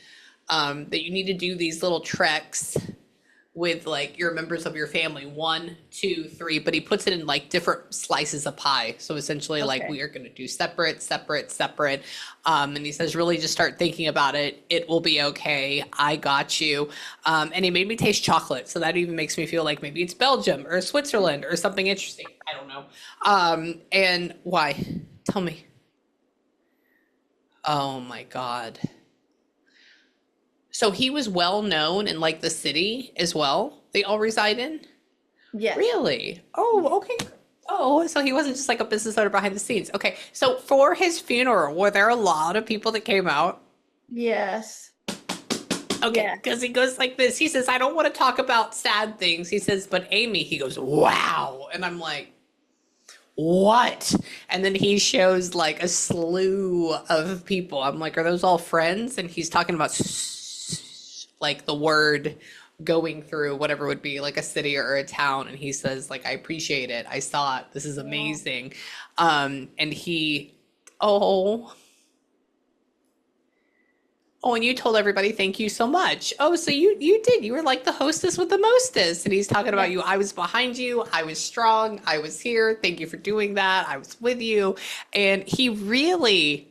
that you need to do these little treks with like your members of your family, one, two, three, but he puts it in like different slices of pie. So essentially, like Okay. we are going to do separate, separate, separate. And he says, really just start thinking about it. It will be okay. I got you. And he made me taste chocolate. So that even makes me feel like maybe it's Belgium or Switzerland or something interesting. I don't know. And why? Tell me. Oh my God. So he was well known in like the city as well. They all reside in? Yes. Really? Oh, okay. Oh, so he wasn't just like a business owner behind the scenes. Okay. So for his funeral, were there a lot of people that came out? Yes. Okay, Yeah. because he goes like this. He says, I don't want to talk about sad things. He says, but Amy, he goes, wow. And I'm like, what? And then he shows like a slew of people. I'm like, are those all friends? And he's talking about like the word going through whatever would be like a city or a town. And he says, like, I appreciate it. I saw it. This is Wow. amazing. And he, oh, oh, and you told everybody thank you so much. Oh, so you did. You were like the hostess with the mostest. And he's talking about you. Yes. I was behind you. I was strong. I was here. Thank you for doing that. I was with you. And he really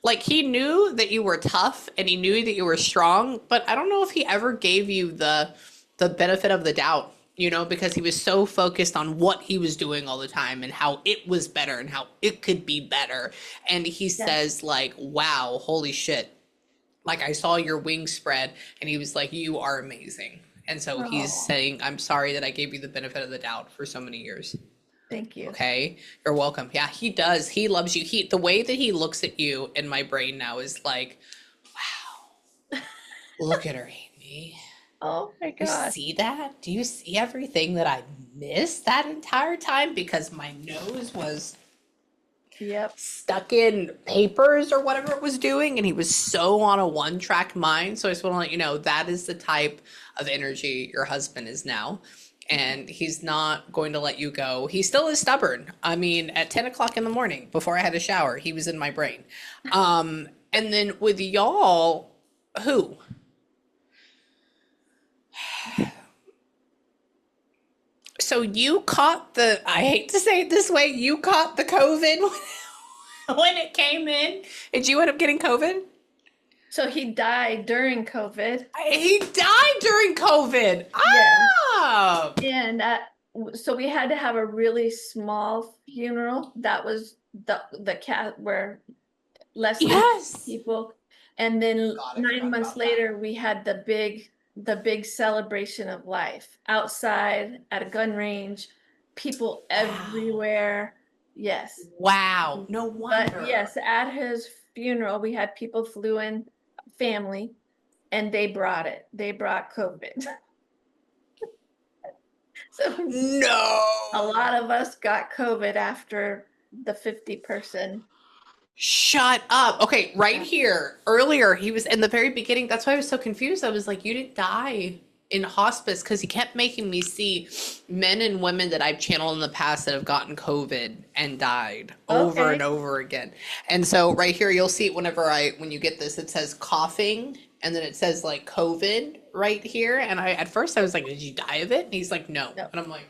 like he knew that you were tough and he knew that you were strong, but I don't know if he ever gave you the benefit of the doubt, you know, because he was so focused on what he was doing all the time and how it was better and how it could be better. And he Yes. says like, "Wow, holy shit. Like I saw your wings spread and he was like, you are amazing. And so he's Oh, saying, I'm sorry that I gave you the benefit of the doubt for so many years. thank you. Okay. You're welcome. Yeah, he does. He loves you. The way that he looks at you in my brain now is like, look at her, Amy. Oh my You gosh. see that? Do you see everything that I missed that entire time? Because my nose was Yep. stuck in papers or whatever it was doing, and he was so on a one-track mind. So I just want to let you know that is the type of energy your husband is now. And he's not going to let you go. He still is stubborn. I mean, at 10 o'clock in the morning, before I had a shower, he was in my brain. And then with y'all, who? So you caught I hate to say it this way, you caught the COVID when it came in. Did you end up getting COVID? So he died during COVID. He died during COVID. Yeah. Ah, And so we had to have a really small funeral. That was the cat where less than yes. people. And then God, I 9 forgot months about that. later, we had the big celebration of life outside at a gun range, people everywhere. Yes. Wow. No But wonder. yes, at his funeral, we had people flew in, family, and they brought it. They brought COVID. So a No. lot of us got COVID after the 50 person. Shut up. Okay, right Yeah. here. Earlier, he was in the very beginning. That's why I was so confused. I was like, you didn't die in hospice because he kept making me see men and women that I've channeled in the past that have gotten COVID and died over and Okay. over again. And so right here, you'll see it when you get this, it says coughing and then it says like COVID right here. And at first I was like, did you die of it? And he's like, no. No. And I'm like,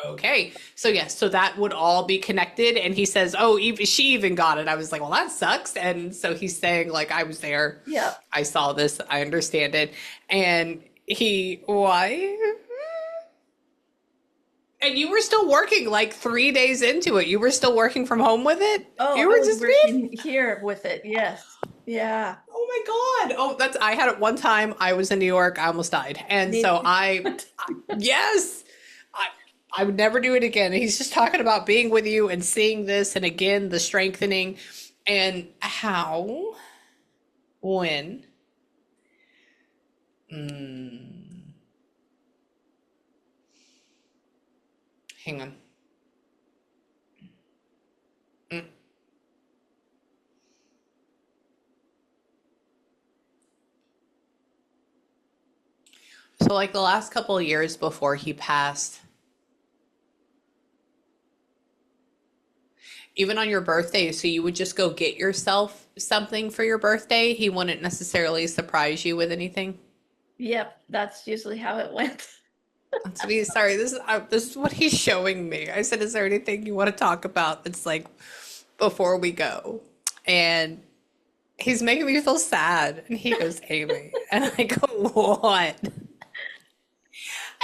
okay. So yes, so that would all be connected. And he says, oh, even she even got it. I was like, well, that sucks. And so he's saying, like, I was there. Yeah. I saw this. I understand it. And why? And you were still working like 3 days into it. You were still working from home with it? Oh, You I were was just working here with it. Yes. Yeah. oh my God. Oh, I had it one time. I was in New York. I almost died. And so yes. I would never do it again. He's just talking about being with you and seeing this, and again, the strengthening and how, when. Hang on. Mm. So, like the last couple of years before he passed, even on your birthday, so you would just go get yourself something for your birthday. He wouldn't necessarily surprise you with anything. Yep. That's usually how it went. That's what sorry, this is what he's showing me. I said, is there anything you want to talk about that's like before we go? And he's making me feel sad. And he goes, Amy. And I go, what?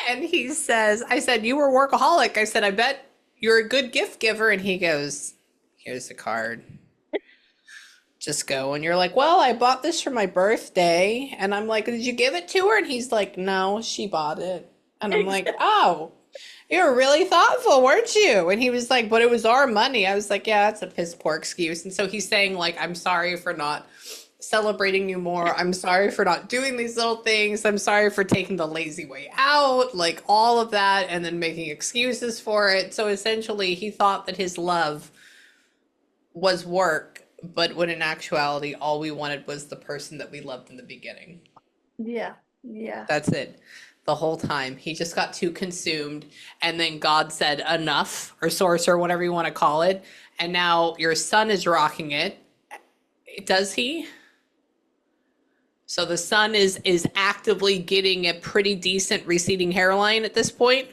And he says, I said, you were a workaholic. I said, I bet you're a good gift giver. And he goes, here's the card. Just go. And you're like, well, I bought this for my birthday. And I'm like, did you give it to her? And he's like, no, she bought it. And I'm like, oh, you were really thoughtful, weren't you? And he was like, but it was our money. I was like, yeah, that's a piss poor excuse. And so he's saying, like, I'm sorry for not celebrating you more. I'm sorry for not doing these little things. I'm sorry for taking the lazy way out, like all of that, and then making excuses for it. So essentially, he thought that his love was work, but when in actuality, all we wanted was the person that we loved in the beginning. Yeah. Yeah. That's it. The whole time. He just got too consumed. And then God said, enough, or source, or whatever you want to call it. And now your son is rocking it. Does he? So the son is actively getting a pretty decent receding hairline at this point.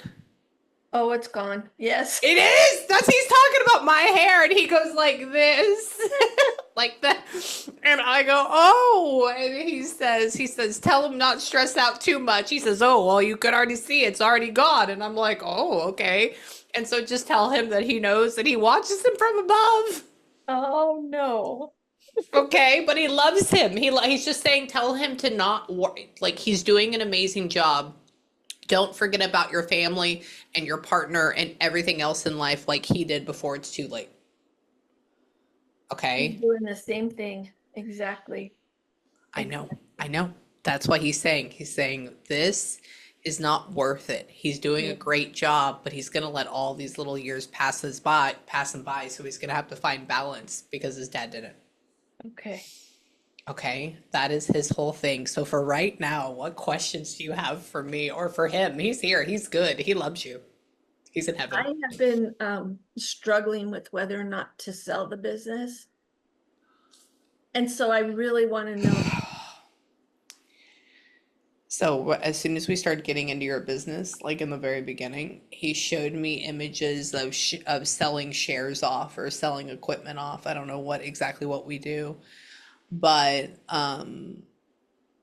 Oh, it's gone. Yes. It is. He's talking about my hair, and he goes like this, like that, and I go, oh, and he says, tell him not stress out too much. He says, oh, well, you could already see it's already gone, and I'm like, oh, okay, and so just tell him that he knows that he watches him from above. Oh no. Okay, but he loves him. He's just saying, tell him to not worry. Like, he's doing an amazing job. Don't forget about your family and your partner and everything else in life like he did before it's too late. He's Okay? doing the same thing. Exactly. I know. Exactly. I know. That's what he's saying this is not worth it. He's doing a Yeah. great job, but he's going to let all these little years pass him by, so he's going to have to find balance because his dad didn't. Okay. Okay? That is his whole thing. So for right now, what questions do you have for me or for him? He's here. He's good. He loves you. He's in heaven. I have been struggling with whether or not to sell the business. And so I really want to know. So as soon as we started getting into your business, like in the very beginning, he showed me images of selling shares off or selling equipment off. I don't know exactly what we do, but and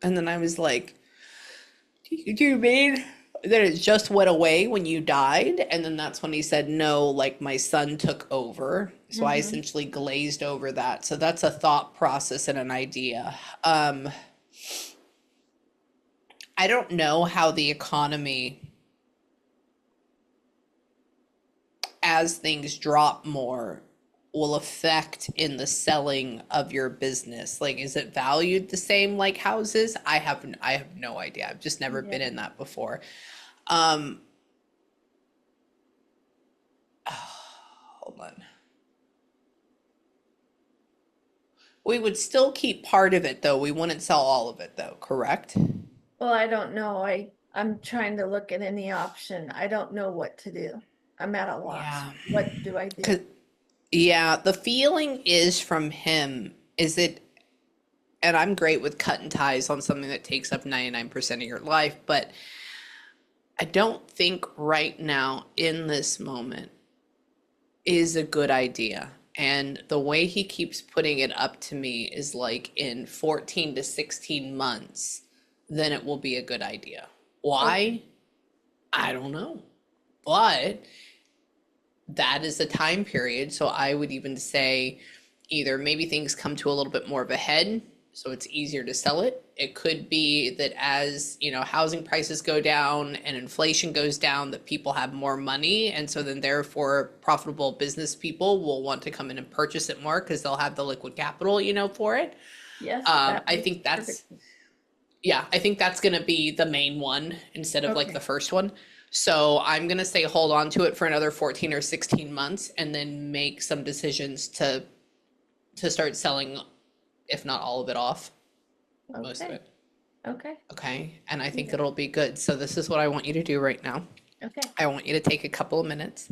then I was like, "Do you mean that it just went away when you died?" And then that's when he said, "No, like my son took over." So I Mhm. essentially glazed over that. So that's a thought process and an idea. I don't know how the economy, as things drop more, will affect in the selling of your business. Like, is it valued the same like houses? I have no idea. I've just never been Yeah. in that before. Um, hold on. We would still keep part of it though. We wouldn't sell all of it though, correct? Well, I don't know. I'm trying to look at any option. I don't know what to do. I'm at a loss. Yeah. What do I do? 'Cause yeah, the feeling is from him is it, and I'm great with cutting ties on something that takes up 99% of your life, but I don't think right now in this moment is a good idea. And the way he keeps putting it up to me is like in 14 to 16 months, then it will be a good idea. Okay. Why? I don't know. But that is a time period. So I would even say either maybe things come to a little bit more of a head, so it's easier to sell it. It could be that as, you know, housing prices go down and inflation goes down, that people have more money. And so then therefore profitable business people will want to come in and purchase it more because they'll have the liquid capital, you know, for it. Yes, that I makes think that's, perfect. yeah, I think that's going to be the main one instead of like the Okay. first one. So I'm going to say hold on to it for another 14 or 16 months and then make some decisions to start selling, if not all of it off, most of Okay. it. Okay. Okay? And I think Yeah. it'll be good. So this is what I want you to do right now. Okay. I want you to take a couple of minutes.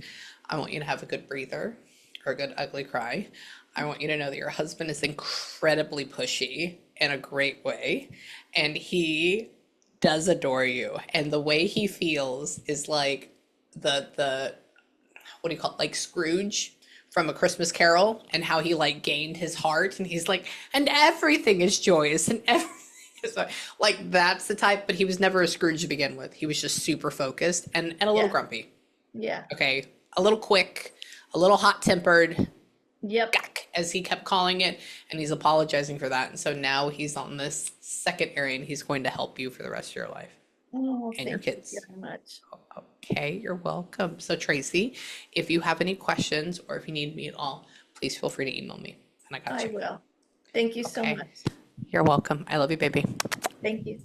I want you to have a good breather or a good ugly cry. I want you to know that your husband is incredibly pushy in a great way, and he does adore you. And the way he feels is like the what do you call it? Like Scrooge from A Christmas Carol, and how he like gained his heart, and he's like, and everything is joyous and everything is like that's the type. But he was never a Scrooge to begin with. He was just super focused and a little Yeah. grumpy. Yeah. Okay, a little quick, a little hot tempered, Yep. as he kept calling it, and he's apologizing for that. And so now he's on this second area, and he's going to help you for the rest of your life Oh, and your thank you kids. very much. Okay, you're welcome. So Tracy, if you have any questions or if you need me at all, please feel free to email me, and I got I you. will. Thank you so Okay, much. you're welcome. I love you, baby. Thank you.